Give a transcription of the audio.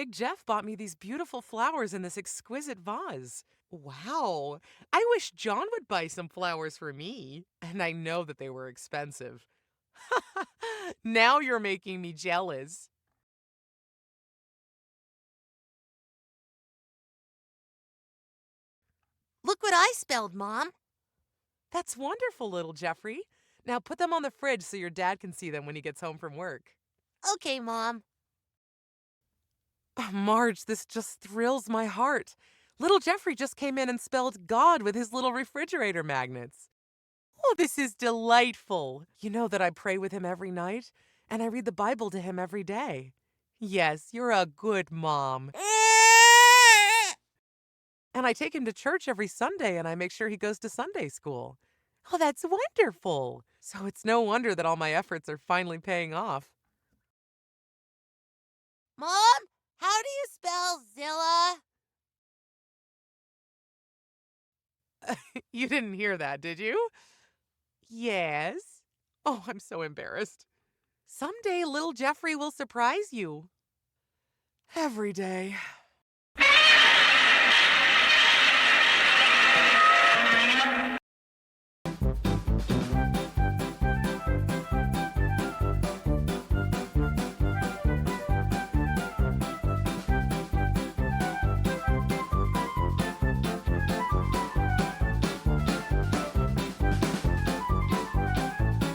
Jeff bought me these beautiful flowers in this exquisite vase. Wow. I wish John would buy some flowers for me. And I know that they were expensive. Now you're making me jealous. Look what I spelled, Mom. That's wonderful, little Jeffrey. Now put them on the fridge so your dad can see them when he gets home from work. Okay, Mom. Oh, Marge, this just thrills my heart. Little Jeffrey just came in and spelled God with his little refrigerator magnets. Oh, this is delightful. You know that I pray with him every night, and I read the Bible to him every day. Yes, you're a good mom. And I take him to church every Sunday, and I make sure he goes to Sunday school. Oh, that's wonderful. So it's no wonder that all my efforts are finally paying off. Mom, how do you spell Zilla? You didn't hear that, did you? Yes. Oh, I'm so embarrassed. Someday little Jeffrey will surprise you. Every day.